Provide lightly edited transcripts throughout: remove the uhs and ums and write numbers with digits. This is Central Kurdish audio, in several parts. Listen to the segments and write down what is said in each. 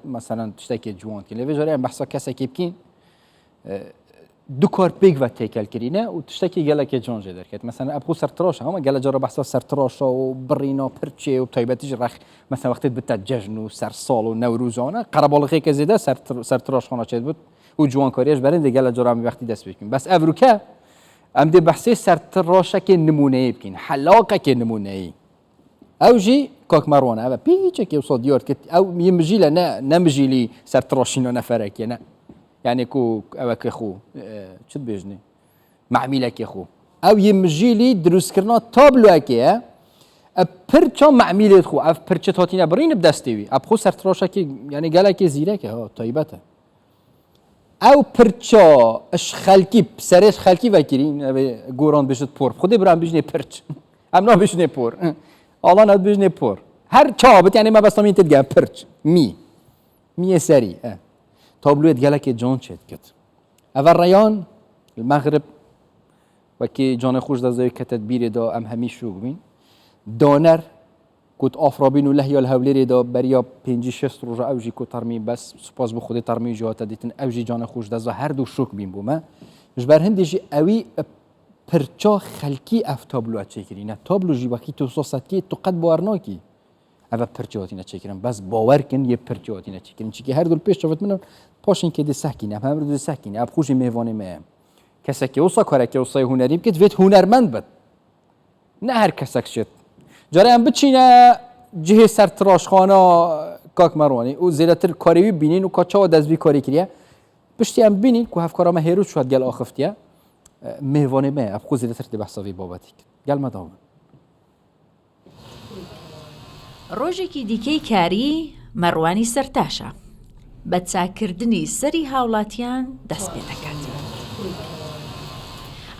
مثلا تشتكي جوان كي ليفي جاري بحثا كسا كي بكين دو كار بيك و تيكل كرينه و تشتكي قال لك جون جدر كت مثلا ابو سرتروش هم قال جرب بحثا سرتروش وبرينا برتشي وبتايبتج رخ مثلا وقت بتا ججن وسر سال ونوروزانه قربالغي كزيده سرتروش خونه چد بود و جوان کاریش برند قال جرب وقتی دست بکن بس افروکا ام دي بحثي سرتروش که نمونه بکن حلاقه که نمونه او جي كوك مروان هذا بيجي كي وصل ديور كت او يمجي لنا نمجي لي سرتروشينو نفرك يعني كو اوك اخو شد بيجني معميلك اخو او يمجي لي دروس كرنا تابلو اكي برچا معميله خو اف برچا تاتينا برين بدستوي ابخو سرتروشكي يعني قالك زيرك ها طيبته او برچا اش خلقي سرش خلقي وكرين غوران بيجت بور خودي برام بيجني برچ امنا بيجني بور الله ند بيجني بور هر چابت يعني ما بس تمين تدقى برچ مي سري تابلويت قالك جون شد كت اول ريان المغرب وكي جان خوش دزاي كتدبير دا ام همي شوق بين دانر كنت افرابين وله يا الهوليري دا بريا 5-6 روز اوجي كو ترمي بس سپاس بو خودي ترمي جهات ديتن اوجي جان خوش دزا هر دو شوق بين بوما جبر هندجي اوي پرچا خلقی اف تابلو چکرینه تابلو جی وقتی تو سوساتی تو قد باورناکی اول پرچاتی نچکرین بس باور کن یه پرچاتی نچکرین چی که هر دو پیش شفت منو پاشین که دسکینه هم رو دسکینه اب خوشی میوانه ما کسی که اوسا کاره که اوسای هنری بکت ویت هنرمند بد نه هر کسک شد جاره هم بچینه جه سر تراشخانه کاک مروانی او زیادتر کاریوی بینین و کاچا دزبی کاری کریه پشتی هم بینین که هفکارا ما هیرو شد گل آخفتیه مهوانه ما ابخو زیادتر دی بحثاوی بابتی گل مدام ڕۆژێکی دیکەی کاری مەڕوانی سەرتاشە بە چاکردنی سەری هاوڵاتیان دەست پێ دەکات.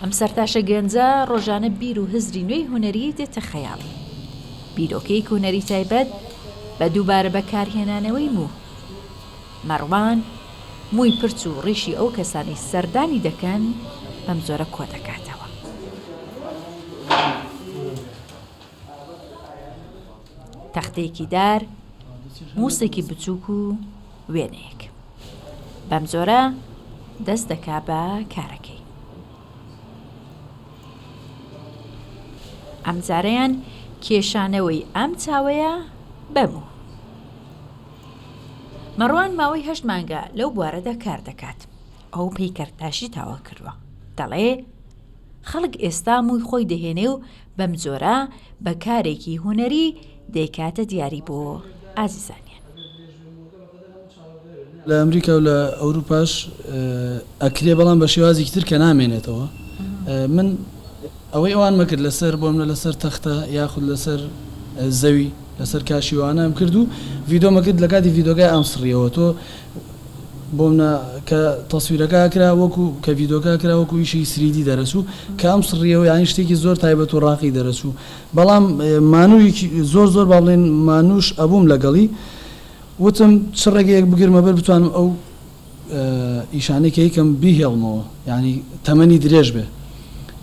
ئەم سەرتاشە گەنجە ڕۆژانە بیر و هزری نوێی هونەری دێتە خەیاڵی. بیرۆکەی هونەری تایبەت بە دووبارە بەکارهێنانەوەی مو. مەڕوان مووی پرچ و ڕیشی ئەو کەسانی سەردانی دەکەن بەم زۆرە کۆ دەکاتەوە. تەختەیەکی دار، مووسێکی بچووک و وێنەیەک. بەم زۆرە دەست دەکا بە کارەکەی. ئەم جارەیان کێشانەوەی ئەم چاوەیە بەموو. مەڕوان ماوەی 8 مانگە لەو بوارەدا کار دەکات. ئەو پەیکەرتاشی تاوا کردووە. دەڵێ خەڵک ئێستا مووی خۆی دەهێنێ و بەم جۆرە بە کارێکی هونەری دەیکاتە دیاری بۆ ئازیزانیان. لە ئەمریکا و لە ئەوروپاش ئەکرێ بەڵام بە شێوازێکی تر کە نامێنێتەوە. من ئەوەی ئەوان مەکرد لەسەر بۆم لەسەر تەختە یاخود لەسەر زەوی لەسەر کاشیوانەم کرد و ڤیدۆ مەکرد لە کاتی ڤیدۆگای ئەم سڕیەوە تۆ بۆمە کە تەسویرەکە کرا وەکو کە ڤیدۆکە کرا وەکو ئیشی سریدی دەرەچوو کە ئەم سڕیەوە یانی شتێکی زۆر تایبەت و ڕاقی دەرەچوو بەڵام مانوویەکی زۆر باڵێن مانوش ئەبووم لەگەڵی وتم چ ڕێگەیەک بگرمە بەر بتوانم ئەو ئیشانەی کە یکەم بیهێڵمەوە یعنی تەمەنی درێژ بێ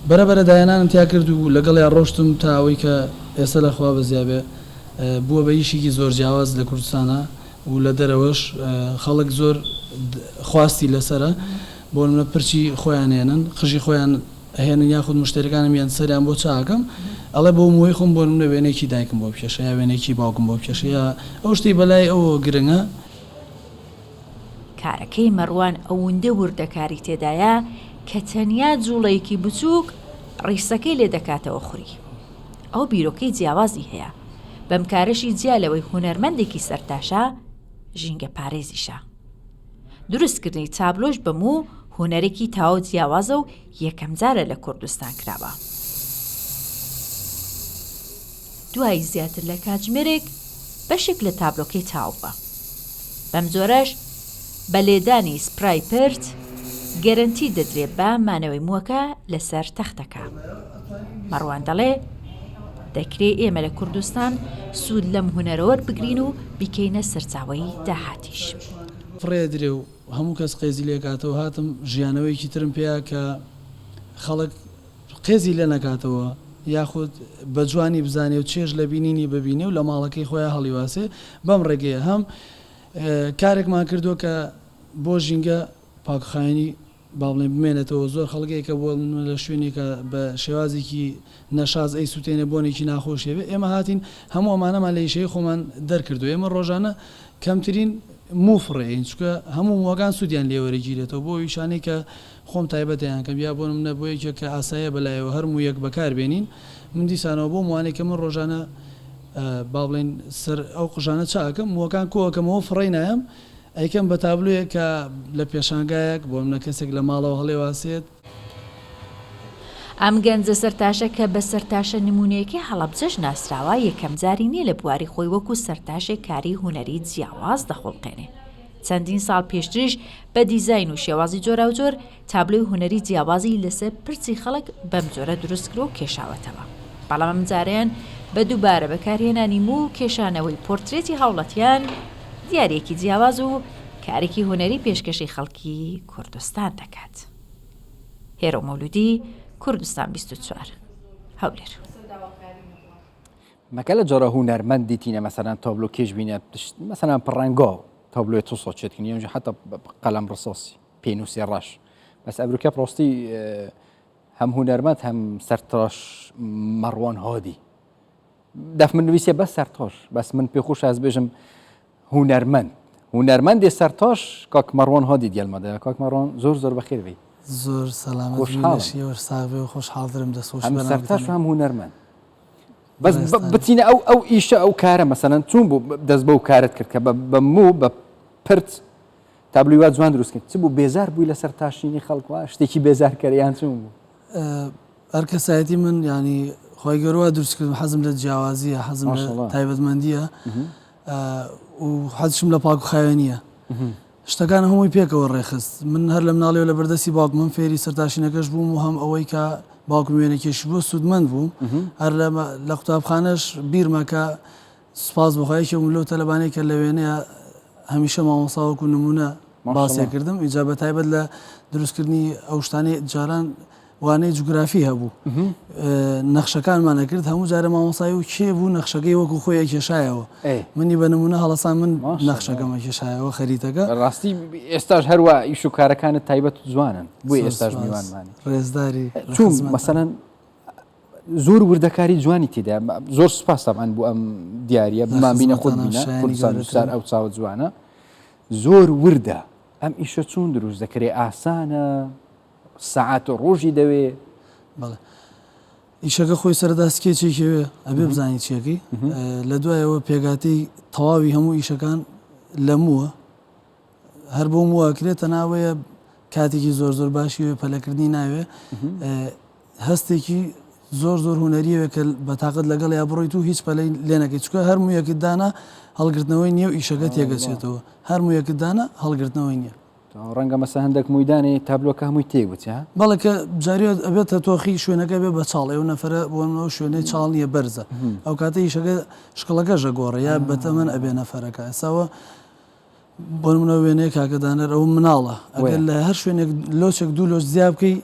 بەرەبەرە دایانانم تیا کرد و لەگەڵیان ڕۆشتم تا ئەوەی کە ئێستا لەخوا بەزیابێ بووە بە ئیشێکی زۆر جیاواز لە کوردستانە و لە دەرەوەش خەڵک زۆر خواستی لەسرە بۆ منە پرچی خۆیان هێنن خژی خۆیان هێنن یاخود مشتەکانم یان سەریان بۆ چاکەم ئەڵێ بۆ موی خۆم بۆ منە وێنێکی دایکم بۆ پێشە یا وێنێکی باوکم بۆ پێشە یا ئەو شتی بەلای ئەوە گرنگە. کارەکەی مەڕوان ئەوەندە وردەکاری تێدایە کە تەنیا جوڵەیەکی بچووک ڕیسەکەی لێ دەکاتەوە خوری. ئەو بیرۆکەی جیاوازی هەیە بەم کارەشی جیا لەوەی هونەرمەندێکی سەرتاشە ژینگە پارێزیشە. دروستکردنی تابلۆش بەموو هونەرێکی تاوە جیاوازە و یەکەم جارە لە کوردستان کراوە. دوای زیاتر لە کاتژمێرێک بەشێک لە تابلۆکەی تاوبە. بەم جۆرەش بە لێدانی سپرای پرت گەرنتی دەدرێت بە مانەوەی مووەکە لەسەر تەختەکە. مەڕوان دەڵێ دەکرێت ئێمە لە کوردستان سوود لەم هونەرەوە بگرین و بیکەینە سەرچاوەی داهاتیش. فڕێ درێ و هەموو کەس قێزی لێکاتەوە هاتم ژیانەوەیکی ترم پێیا کە خەڵک قێزی لێ نەکاتەوە یاخود بە جوانی بزانێ و چێژ لە بینینی ببینێ و لە ماڵەکەی خۆیان هەڵیواسێ بەم ڕێگەیە هەم کارێکمان کردووە کە بۆ ژینگە پاکخایانی با بڵێن بمێنێتەوە زۆر خەڵگەیەکە بۆ لە شوێنێکە بە شێوازێکی نەشاز ئەی سووتێنە بۆنێکی ناخۆشیێوێ ئێمە هاتین هەموو ئەمانەمان لە ئیشەی خۆمان دەرکردو ئێمە ڕۆژانە کەمترین موفڕێین چکە هەموو مووەکان سوودیان لێوەرەگیرێتەوە بۆ ویشانەی کە خۆم تایبەتیان کەم یا بۆ منە بۆ یەکێک کە ئاسایە بەلایەوە هەرموو یەک بەکاربێنین من دیسانەوە بۆ موانێک کە من ڕۆژانە با بڵێن سەر ئەو قژانە چاکەم مووەکان کۆکەمەوە فڕی نایم ئەیکەم بە تابلوویە کە لە پێشانگایەک بۆ منە کەسێک لە ماڵەوە هەڵێواسێت ئەم گەنجە سەرتاشە کە بە سەرتاشە نمونەیەکی هەڵەبجەش ناسراوە یەکەم جاری نییە لە بواری خۆی وەکو سەرتاشێک کاری هوەری جیاواز دەخۆڵقێنێ چەندین ساڵ پێشتریش بە دیزاین و شێوازی جۆرا و جۆر تابلۆی هوەری جیاوازی لەسەر پرچی خەڵک بەم جۆرە دروستکرۆ و کێشاوەتەوە بەڵام ئەم جارەیان بە دووبارە بەکارهێنانی و کێشانەوەی پۆرترێتی هاوڵەتیان دیارێکی جیاواز و کارێکی هوەری پێشکەشی خەڵکی کوردستان دەکات. هێرۆ مەولودی کوردستان 24 هەولێر. مەکە لە جۆرە هوەرمەند دیتینە مەسەلەن تابلۆ کێش بینێت مەسەلەن پڕەنگا تابلۆی تو سۆچێتکنی ئەوجا حتا قەلەم ڕسۆسی پێنووسی ڕەش بەس ئەبروکە پرۆستی هەم هوەرمەند هەم سەرتاش مەڕوان هادی دەف من نوویسێ بەس سەرتاش بەس من پێخۆش ئەس بێژم هوەرمەندێ سەرتاش کاک مەڕوان هادی دیێلمەدە کاک مەڕوان زۆر زۆر بەخێر بێ زۆر سەلامەتیەوە ساغێ و خۆشحاڵدرم دەسۆش هەم سەرتاش هەم هوەرمەند بەس بچینە ئەو ئیشە ئەو کارە مەسەلەن چوون بوو دەست بە و کارت کرد کە بە مو بە پرت تابلوی وا جوان دروست کرد چ بوو بێزار بووی لە سەرتاشینی خەڵکوە شتێکی بێزارکەریان چوون بوو هەر کەسایەتی من ینی خۆی گەۆوە دروستکردم حەزم لە جیاوازیە حەزم لە تایبەتمەندیە و حەزشم لە پاک و خاوێنیە شتەکان هەمووی پێکەوە ڕێخست من هەر لە مناڵێەوە لە بەردەستی باوک من فێری سەرتاشینەکەش بووم و هەم ئەوەی کە باوکم وێنێکێشی بۆ سوودمەند بووم هەر لە قوتابخانەش بیرمەکە سوپاس بخۆیەکی و لەو تەلەبانەی کە لە وێنەیە هەمیشە مامۆساوەکو نمونە باسیە کردم ئیجا بە تایبەت لە دروستکردنی ئەو شتانەی جاران وانەی جوگرافی هەبوو نەخشەکانمانە کرد هەموو جارە مامۆسایی و کێ بوو نەخشەکەی وەکو خۆی کێشایەوە منی بە نمونە هەڵەسان من نەخشەکەمە کێشایەوە خەریتەکە ڕاستی ئێستاش هەروە ئیش و کارەکانت تایبەت و جوانن بۆی ئێستاش میوانمانی ڕێزداری چوون مەسەلەن زۆر وردەکاری جوانی تێدا زۆر سوپاسەمان بوو ئەم دیارە بمان بینە خۆت بینە کوردستان ئەو چاوە جوانە زۆر وردە ئەم ئیشە چوون دروست دەکرێ ئاسانە سەعات و ڕۆژی دەوێ بەڵێ ئیشەکە خۆی سەردا سکێچێکەوێ ئەبێ بزانانی چیەکەی لە دوایەوە پێگاتی تەواوی هەموو ئیشەکان لە مووە هەر بۆ موواکرێتە ناوەیە کاتێکی زۆر زۆر باشی پەلەکردنی ناوێ هەستێکی زۆر زۆر هوەریەوە کە بە تااقت لەگەڵ یا بڕۆیت و هیچ پەلەی لێنەکەی چکە هەرموو یەکت دانا هەڵگرتنەوەی نییە و ئیشەکە تێگەچێتەوە هەرموو یەکت دانا هەڵگرتنەوەی نییە ڕەنگە مەسە هەندێک مویدانی تابلۆکە هەمووی تێگوت بەڵێ کە جاریات ئەبێتە تۆخی شوێنەکە بێ بە چاڵ ئەو نەفرە بۆ شوێنەی چاڵ نیە بەرزە ئەو کاتە ئیشەکە شکڵەکەژە گۆڕە یا بەتەمەەن ئەبێ نەفەرەکە ئێساوە بۆ منە وێنەیە کاکەدانەر ئەو مناڵە ئەگەر لە هەر شوێنێک لۆچێک دوو لۆچ زیاب بکەی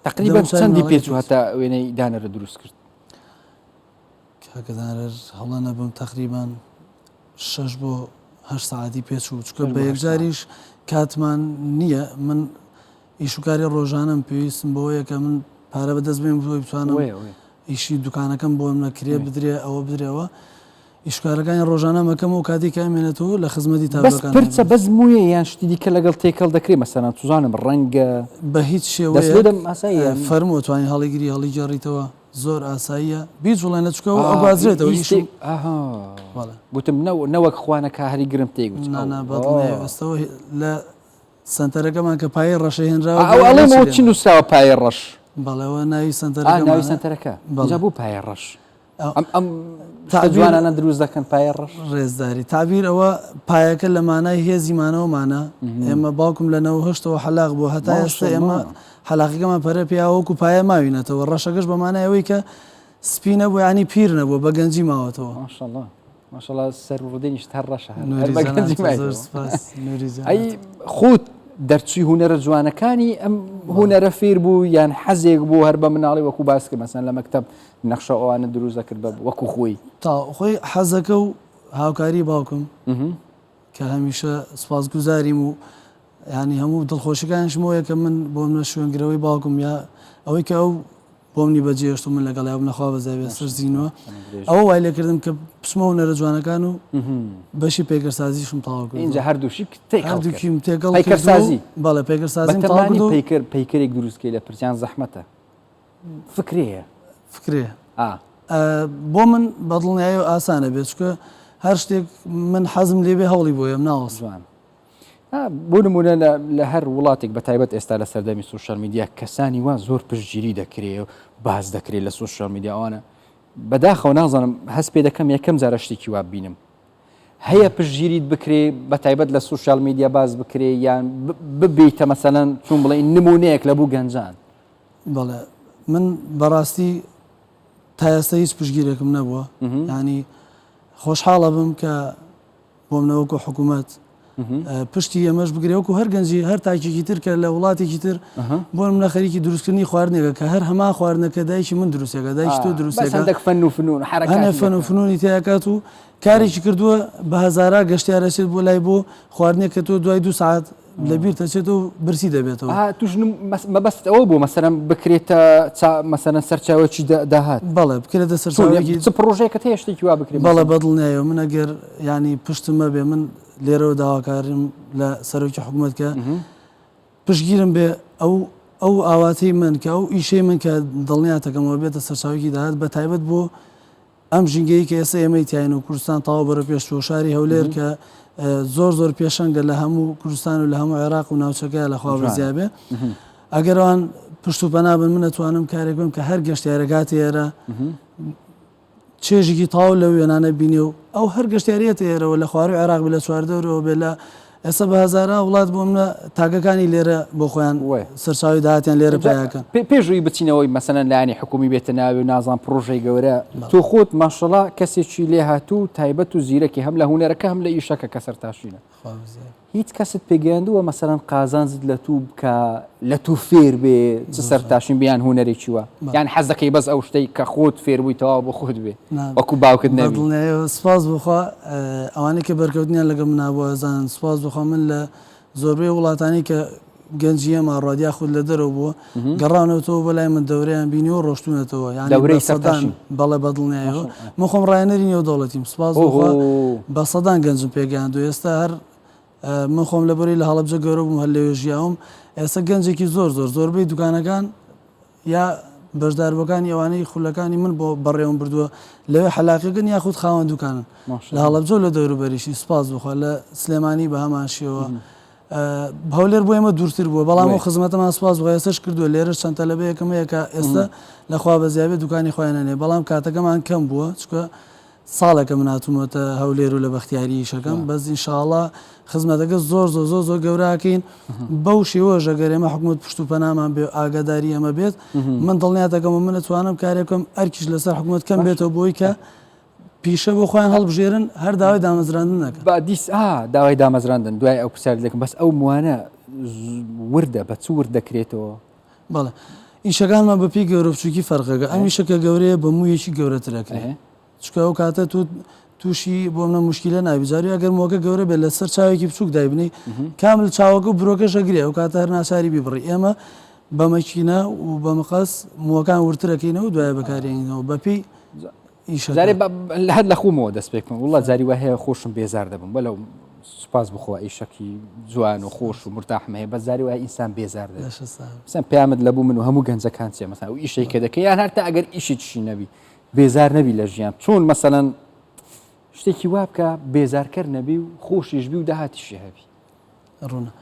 تقریبا چەندی پێچ هەتا وێنەی دانەرە دروست کرد کاکەدانەر هەڵە نەبم تقریبان 6 بۆ 8 ساعتی پێچ و چکە بە یەکجاریش کاتمان نییە من ئیشوکاری ڕۆژانم پێویستم بەوەیە کە من پارە بەدەست بێم بۆی بتوانم ئیشی دوکانەکەم بۆ نەکرێ بدرێ ئەوە بدرێەوە ئیشکارەکانی ڕۆژانە مەکەم و کاتی کامێنێتەوە لە خزمەتی تابلۆکان پرچە بەس مویە یان شتی دیکە لەگەڵ تێکەڵ دەکرێت مەسەلەن توزانم ڕەنگە بە هیچ شێوەیە فەرمۆ توانی هەڵیگیری هەڵی گەڕیتەوە زۆر ئاساییە بیت وڵێن لە چکەوە ئەو بازرێتەوە گوتم نەوەک خوانەکە هەری گرم تێگوت ئەستەوە لە سنتەرەکەمان کە پای ڕەشەی هێنراوە ئەڵێمەوە چی نووسراوە پای ڕەش بەڵێەوە ناوی ناوی سنتەرەکە بوو پای ڕەش ئەم جوانانە دروست دەکەن پای ڕەش ڕێزداری تابیر ئەوە پایەکە لە مانای هێزیمانەوەمانە ئێمە باوکم لەنەوە هەشتەوە حەلاق بۆ هەتا ئێستا ئێمە حەلاقیەکەمان پەرە پیاوەکو پایە ماوینەتەوە ڕەشەکەش بەمانایەوەی کە سپینە بۆ ینی پیر نەبووە بە گەنجی ماوەتەوە ماشەڵڵا سەر ڕودێنیش هەر ڕەشە ئەی خۆت دەرچووی هوەرە جوانەکانی ئەم هوەرە فێر بوو یان حەزێک بوو هەر بە مناڵی وەکو باس کرد مەسەن لە مەکتەب نەخشە ئەوانە دروست دەکرد بە وەکو خۆی تا خۆی حەزەکە و هاوکاری باوکم کە هەمیشە سپاسگوزاریم و ینی هەموو دڵخۆشیەکانشمەوەیە کە من بۆ منە شوێنگرەوەی باوکم یا ئەوەی کە ئەو بۆمنی بەجێشت و من لەگەڵ یا نەخوا بەزاوێ سەرزیینەوە ئەوە وای لێکردم کە پسمە و نەرە جوانەکان و بەشی پێگەرسازیشم تاوا کرد اینجا هەردووشی هەردووکیم تێگەڵ پەیکەرسازی بەڵێ پێگەرسازیم پەیکەرێک دروستکەی لە پرسیان زەحمەتە فکرەیە فکرێ بۆ من بەدڵنیایی و ئاسانە بێت چکە هەر شتێک من حەزم لێبێ هەوڵی بۆیم ناوەسوان بۆ نمونە لە هەر وڵاتێک بە تایبەت ئێستا لە سەردەمی سوشال میدیا کەسانی وان زۆر پشتگیری دەکرێت و باز دەکرێت لە سوشال میدیاوانە بەداخەوە نازانم هەست پێ دەکەم یەکەم جارە شتێکی وا بینم هەیە پشتگیریت بکرێ بە تایبەت لە سوشال میدیا باز بکرێ یان ببیتە مەسەلەن چون بڵێ نمونەیەک لە بوو گەنجان بەڵێ من بەڕاستی تا ئێستا هیچ پشتگیرێکم نەبووە ینی خۆشحاڵە بم کە بۆ منەوەکو حکوومەت پشتی ئەمەش بگرێوەکو هەر گەنجی هەر تاکێکی تر کە لە وڵاتێکی تر بۆ منە خەریکی دروستکردنی خواردنێکە کە هەر هەما خواردنەکە دایکی من دروستێکە دایکی تۆ دروستێکە فەن و فنونی تیاکات و کارێکی کردووە بە هەزارا گەشتیارەچێت بۆ لای بۆ خواردنێک کە تۆ دوای 2 ساعت لەبیر دەچێت و برسی دەبێتەوە توش مەبەستەوە بۆ مەسەرم بکرێتە مەسەرەن سەرچاوێکی داهات بەڵێ بکرێتە سەرچاوێکی پرۆژەیەکە هەیە شتێکی وا بکرێت بەڵێ بەدڵنیایەوە من ئەگەر ینی پشتمە بێ من لێرەوە داواکارم لە سەرۆکی حکوومەتکە پشتگیرم بێ ئەو ئاواتەی من کە ئەو ئیشەی من کە دڵنیاتەکەمەوە بێتە سەرچاوێکی داهات بە تایبەت بۆ ئەم ژینگەی کە ئێستا ئێمەی تاین و کوردستان تاوا بەرە پێشوە شاری هەولێر کە زۆر پێشەنگە لە هەموو کوردستان و لە هەموو عێراق و ناوچەکە لەخوا بەزیابێ ئەگەران پشت و پەنابن من ئەتوانم کارێک بم کە هەر گەشتیارەکات ئێرە چێژێکی تاو لە وێنانە بینێ و ئەو هەر گەشتیارەت ئێرەوە لە خوار و عێراق لە چواردەورەوە بێ لە ئێستا بە هەزارە وڵات بۆ منە تاگەکانی لێرە بۆ خۆیان سەرچاوی داهاتیان لێرە پیاکەن پێشووی بچینەوەی مەسەلەن لایانی حکومی بێتە ناوی و نازان پرۆژەی گەورە تۆ خۆت ماشەڵا کەسێکی لێ هاتوو تایبەت و زیرەکی هەم لە هونەرەکە هەم لە ئیشەکە کە سەرتاشینە هیچ کەست پێگەیاندووە مەسەلەن قازانزت لە تو بکە لە تو فێر بێ چ سەرتاشین بیان هونەرێکی وە یان حەز دەکەی بەس ئەو شتەی کە خۆت فێر بوویتەوە بۆ خۆت بێ وەکو باوکت نەبی سپاس بخوا ئەوانەی کە بەرکەوتنیان لەگەڵ منابووە زان سپاس بخوا من لە زۆربەی وڵاتانی کە گەنجی ئەمە ڕادیا خود لە دەرەوە بووە گەڕانەوەتەوە بەلای من دەورەیان بینیەوە ڕۆشتونەتەوە دەورەی سەردان بەڵێ بەدڵنیایەوە من خۆم ڕایەنەری نێودەوڵەتیم سپاس بە سەدان گەنجم پێگەیاندووە ئێستا هەر من خۆم لەبەری لە هەڵەبجە گەورە بووم هەر لەوێ ژیاوم ئێستا گەنجێکی زۆربەی دوکانەکان یا بەشداربەکانی ئەوانەی خولەکانی من بۆ بەڕێوم بردووە لەوێ حەلاقیگەن یاخود خاوەن دوکانن لە هەڵەبجە لە دەوروبەریشی سپاس بخوا لە سلێمانی بە هەماشیەوە هەولێر بۆ ئێمە دوورتر بووە بەڵام و خزمەتەمان سپاس بۆ ئێستش کردووە لێرە چەند تەلەبەیەکەمەیەکە ئێستا لەخوا بەزیابێت دوکانی خۆیانەنێ بەڵام کاتەکەمان کەم بووە چکە ساڵێکە من هاتوومەتە هەولێر و لە بەختیاری شەکەم بەس ئینشاءڵڵا خزمەتەکە زۆر گەوراکەین بەو شێوەژە ئەگەر ئێمە حکوومەت پشت و پەنامان بێ ئاگاداری ئەمە بێت من دڵنیاتەکەمە من ئەتوانم کارێکم ئەرکیش لەسەر حکوومەت کەم بێتەوە بۆی کە پیشە بۆ خۆیان هەڵبژێرن هەر داوای دامەزراندن نەکەن دیس داوای دامەزراندن دوای ئەو پرسیار دەکەم بەس ئەو موانە وردە بە چ ورد دەکرێتەوە بەڵێ ئیشەکانمان بەپی گەورە بچووکی فەرقەکە ئەم ئیشەکە گەورەیە بە مویەکی گەورەترەکرێت چکە ئەو کاتە تووشی بۆ منە مشکلە نابیجاری ئەگەر مۆکە گەورە بێت لەسەر چاوێکی بچووک دایبنی کامل چاوەکە و برۆکە شەگرێ ئەو کاتە هەر ناساری بیبڕی ئێمە بە مەکینە و بە مەقەس مووەکان ورترەکەینەوە و دوایە بەکارێنینەوە بەپی هەر لە خومەوە دەست پێ بکەم وڵات زاری وە هەیە خۆشم بێزار دەبم بەلەو سوپاس بخۆ ئیشەکی جوان و خۆش و مرتاحمە هەیە بە زاری وایە ئینسان بێزار دەبێت پامت لەبوو من و هەموو گەنجەکان چێ مەسەن و ئیشەی کە دەکەی یان هەر تا ئەگەر ئیشی چی نەبی بێزار نەبی لە ژیان چۆن مەسەلەن شتێکی وا بکە بێزارکەر نەبی و خۆشیش بی و داهاتیشی هەبی ڕوونە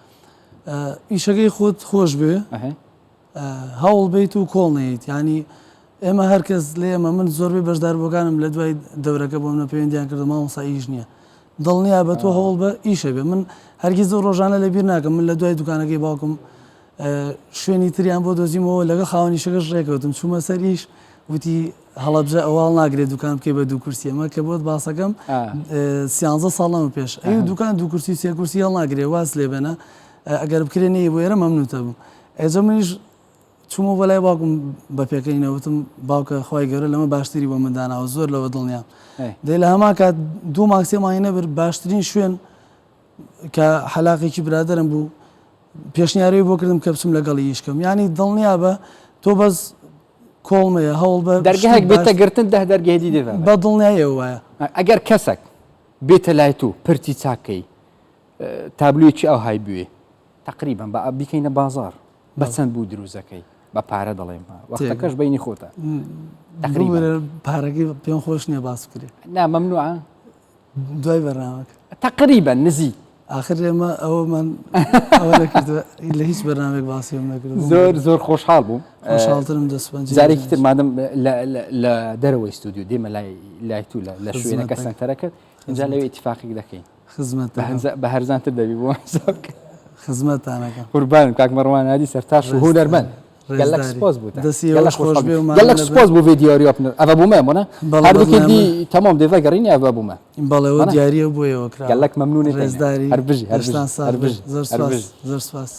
ئیشەکەی خۆت خۆش بێ هەوڵ بیت و کۆڵ نەیت ینی ئێمە هەرکەس لێ ئێمە من زۆربەی بەشداربووەکانم لە دوای دەورەکە بۆ منە پەیوەندیان کردە مامۆستا ئیش نییە دڵنیا بە تۆ هەوڵ بە ئیشە بێ من هەرگیز ڕۆژانە لە بیر ناکەم من لە دوای دوکانەکەی باوکم شوێنی تریان بۆ دۆزیمەوە لەگە خاوەنی شەکەش ڕێکەوتم چوومە سەر ئیش وتی هەڵەبجە ئەوواڵ ناگرێت دوکان بکەی بە دوو کورسی ئەمە کە بۆت باسەکەم 13 ساڵەمە پێش ئەو دوکان دوو کورسی سێ کورسی هەڵ ناگرێت واز لێ بێنە ئەگەر بکرێنەیە بۆ ئێرە مەمنوتە بوو ئێجە منیش چوومە بەلای باوکم بە پێکەینەوتم باوکە خۆی گەورە لەمە باشتری بۆ منداناوە زۆر لەوە دڵنیام دەی لە هەما کات دوو ماکسێ ماهی نەبر باشترین شوێن کە حەلاقێکی برادرم بوو پێشنیاری بۆ کردم کە بچم لەگەڵی یشکەم ینی دڵنیا بە تۆ بەس کۆڵمەیە هەوڵ بە دەرگەهێک بێتە گرتن 10 دەرگەهێتی دێ بە دڵنیایە وایە ئەگەر کەسێک بێتە لای تو پرتی چاکەی تابلوێکی ئەو های بوێ تقریبا بە بیکەینە بازار بە چەند بوو دروزەکەی بە پارە دەڵێم وەختەکەش بینی خۆتە تقریبا پارەکەی پێم خۆش نییە باس بکرێت نا مەمنوعە دوای بەرنامەکە تقریبا نزی آخر ئێمە ئەوەمان ئەوە نەکردووە لە هیچ بەرنامێک باسیێم نەکرد زۆر خۆشحاڵ بووم خۆشحاڵترم دەستپەنج جارێکی تر مادەم لە دەرەوەی ستودیو دێمە لای تو لە شوێنەکە سنتەرەکەت اینجا لەوێ ئیتیفاقێک دەکەین خزمەت بە هەرزانتر دەبی بۆ خزمەتانەکە قوربانم کاک مەڕوان هادی سەرتاش و هونەرمەند گەلک سپۆز بوو گەلک سپۆز بوو vê دیاری ئەvە بوومە بۆنە هەردووکێ دی تەمام دێڤە گەڕینی ئەvە بوومە بەڵێەوە دیارە بۆیەوە گەلک مەمنونێت ڕێزداری هەربژی زۆر سپاس